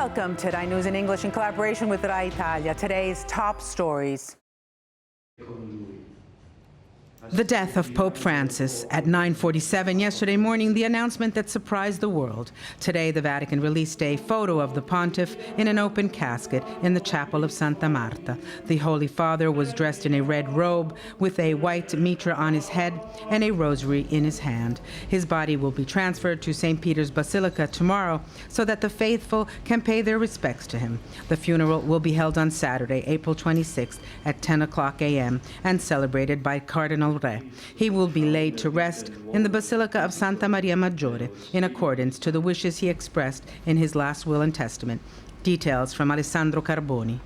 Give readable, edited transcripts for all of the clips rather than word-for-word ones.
Welcome to Rai News in English in collaboration with Rai Italia. Today's top stories. The death of Pope Francis at 9:47 yesterday morning, the announcement that surprised the world. Today, the Vatican released a photo of the Pontiff in an open casket in the chapel of Santa Marta. The Holy Father was dressed in a red robe with a white mitre on his head and a rosary in his hand. His body will be transferred to St. Peter's Basilica tomorrow so that the faithful can pay their respects to him. The funeral will be held on Saturday, April 26th at 10 o'clock a.m. and celebrated by Cardinal Re. He will be laid to rest in the Basilica of Santa Maria Maggiore in accordance to the wishes he expressed in his last will and testament. Details from Alessandro Carboni.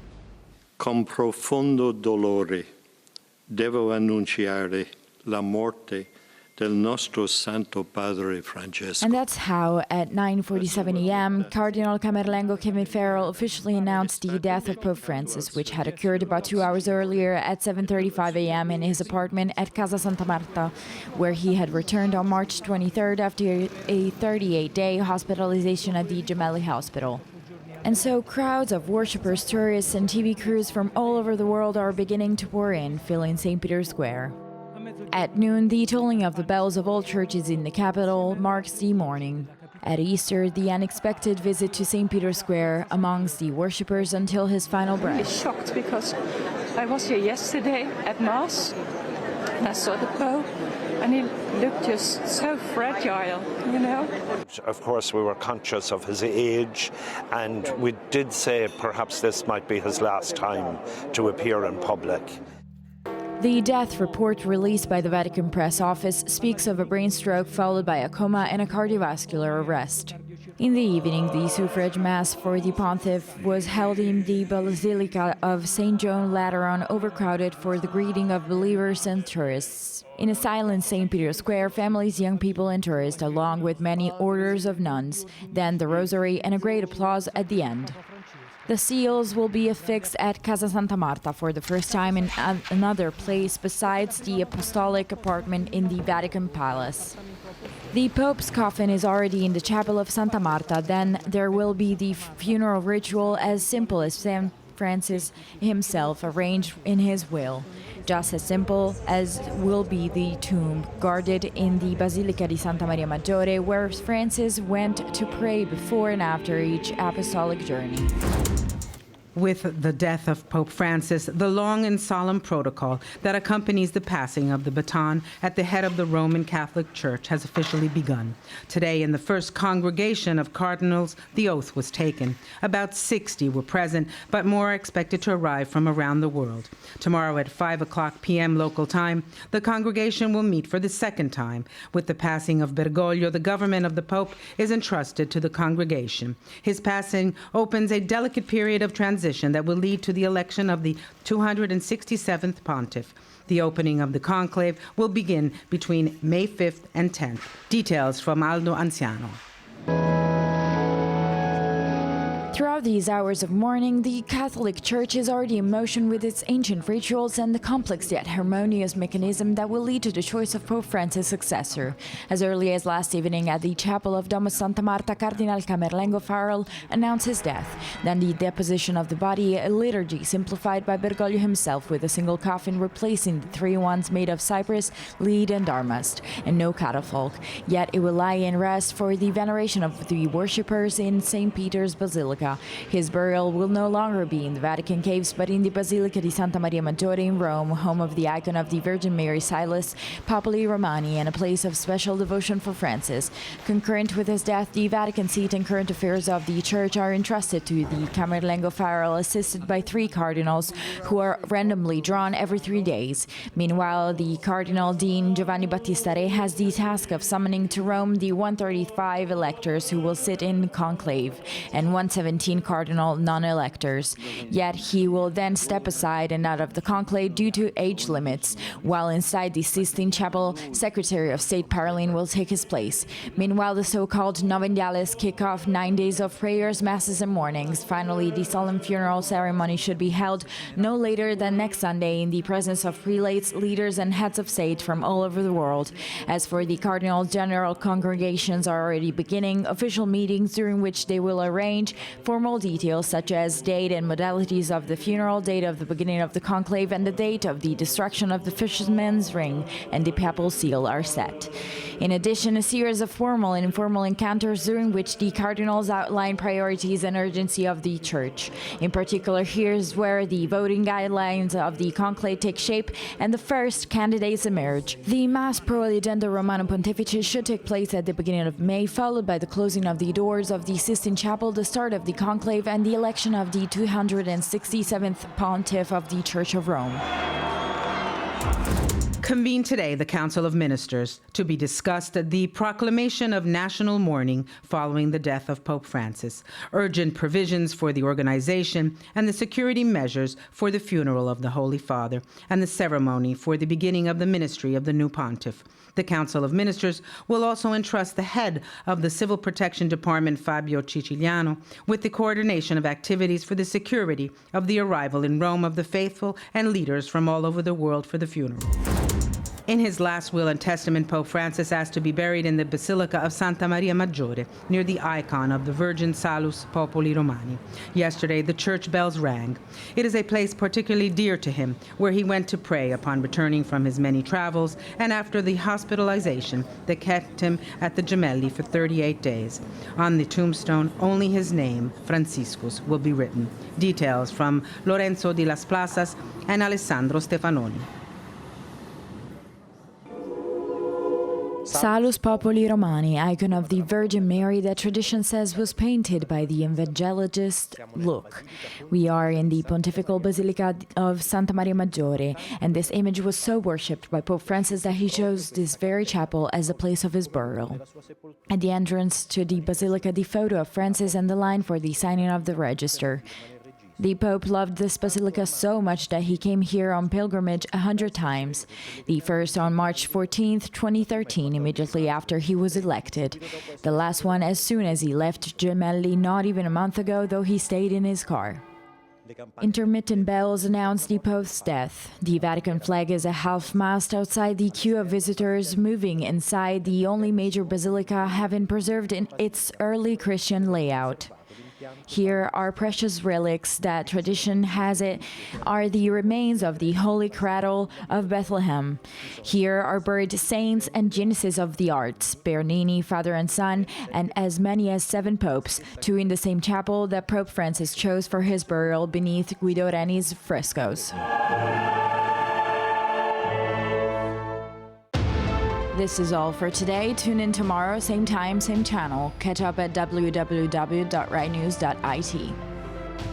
Con profondo dolore devo annunciare la morte del nostro Santo Padre Francesco. And that's how, at 9:47 a.m., Cardinal Camerlengo Kevin Farrell officially announced the death of Pope Francis, which had occurred about 2 hours earlier at 7:35 a.m. in his apartment at Casa Santa Marta, where he had returned on March 23rd after a 38-day hospitalization at the Gemelli Hospital. And so crowds of worshippers, tourists, and TV crews from all over the world are beginning to pour in, filling St. Peter's Square. At noon, the tolling of the bells of all churches in the capital marks the morning. At Easter, the unexpected visit to St. Peter's Square amongst the worshippers until his final breath. I'm shocked because I was here yesterday at Mass and I saw the Pope and he looked just so fragile, you know. Of course, we were conscious of his age and we did say perhaps this might be his last time to appear in public. The death report released by the Vatican press office speaks of a brain stroke followed by a coma and a cardiovascular arrest. In the evening, the suffrage mass for the Pontiff was held in the Basilica of St. John Lateran, overcrowded for the greeting of believers and tourists. In a silent St. Peter's Square, families, young people, and tourists, along with many orders of nuns, then the rosary and a great applause at the end. The seals will be affixed at Casa Santa Marta for the first time in another place besides the apostolic apartment in the Vatican Palace. The Pope's coffin is already in the chapel of Santa Marta. Then there will be the funeral ritual, as simple as St. Francis himself arranged in his will. Just as simple as will be the tomb guarded in the Basilica di Santa Maria Maggiore, where Francis went to pray before and after each apostolic journey. With the death of Pope Francis, the long and solemn protocol that accompanies the passing of the baton at the head of the Roman Catholic Church has officially begun. Today, in the first congregation of cardinals, the oath was taken. About 60 were present, but more are expected to arrive from around the world. Tomorrow at 5 o'clock p.m. local time, the congregation will meet for the second time. With the passing of Bergoglio, the government of the Pope is entrusted to the congregation. His passing opens a delicate period of transition that will lead to the election of the 267th Pontiff. The opening of the conclave will begin between May 5th and 10th. Details from Aldo Anziano. Throughout these hours of mourning, the Catholic Church is already in motion with its ancient rituals and the complex yet harmonious mechanism that will lead to the choice of Pope Francis' successor. As early as last evening at the chapel of Domus Santa Marta, Cardinal Camerlengo Farrell announced his death. Then the deposition of the body, a liturgy simplified by Bergoglio himself with a single coffin replacing the three ones made of cypress, lead, and armast, and no catafalque. Yet it will lie in rest for the veneration of the worshippers in St. Peter's Basilica. His burial will no longer be in the Vatican caves, but in the Basilica di Santa Maria Maggiore in Rome, home of the icon of the Virgin Salus Populi Romani and a place of special devotion for Francis. Concurrent with his death, the Vatican seat and current affairs of the Church are entrusted to the Camerlengo Farrell, assisted by 3 cardinals who are randomly drawn every 3 days. Meanwhile, the Cardinal Dean Giovanni Battista Re has the task of summoning to Rome the 135 electors who will sit in conclave and 117 cardinal non-electors. Yet he will then step aside and out of the conclave due to age limits, while inside the Sistine Chapel, Secretary of State Parolin will take his place. Meanwhile, the so-called Novendiales kick off 9 days of prayers, masses, and mornings. Finally, the solemn funeral ceremony should be held no later than next Sunday in the presence of prelates, leaders, and heads of state from all over the world. As for the Cardinal General, congregations are already beginning official meetings during which they will arrange Formal details such as date and modalities of the funeral, date of the beginning of the conclave, and the date of the destruction of the fisherman's ring and the papal seal are set. In addition, a series of formal and informal encounters during which the cardinals outline priorities and urgency of the Church. In particular, here's where the voting guidelines of the conclave take shape and the first candidates emerge. The Mass Pro Legenda Romanum Pontifice should take place at the beginning of May, followed by the closing of the doors of the Sistine Chapel, the start of the conclave, and the election of the 267th Pontiff of the Church of Rome. Convened today the Council of Ministers to be discussed the proclamation of national mourning following the death of Pope Francis, urgent provisions for the organization and the security measures for the funeral of the Holy Father, and the ceremony for the beginning of the ministry of the new Pontiff. The Council of Ministers will also entrust the head of the Civil Protection Department, Fabio Ciciliano, with the coordination of activities for the security of the arrival in Rome of the faithful and leaders from all over the world for the funeral. In his last will and testament, Pope Francis asked to be buried in the Basilica of Santa Maggiore, near the icon of the Virgin Salus Populi Romani. Yesterday, the church bells rang. It is a place particularly dear to him, where he went to pray upon returning from his many travels and after the hospitalization that kept him at the Gemelli for 38 days. On the tombstone, only his name, Franciscus, will be written. Details from Lorenzo di Las Plazas and Alessandro Stefanoni. Salus Populi Romani, icon of the Virgin Mary that tradition says was painted by the evangelist Luke. We are in the Pontifical Basilica of Santa Maria Maggiore, and this image was so worshipped by Pope Francis that he chose this very chapel as the place of his burial. At the entrance to the Basilica, the photo of Francis and the line for the signing of the register. The Pope loved this basilica so much that he came here on pilgrimage 100 times. The first on March 14, 2013, immediately after he was elected. The last one as soon as he left Gemelli not even a month ago, though he stayed in his car. Intermittent bells announced the Pope's death. The Vatican flag is a half-mast outside the queue of visitors moving inside the only major basilica having preserved in its early Christian layout. Here are precious relics that tradition has it are the remains of the Holy Cradle of Bethlehem. Here are buried saints and geniuses of the arts, Bernini, father and son, and as many as 7 popes, 2 in the same chapel that Pope Francis chose for his burial beneath Guido Reni's frescoes. This is all for today. Tune in tomorrow, same time, same channel. Catch up at www.rightnews.it.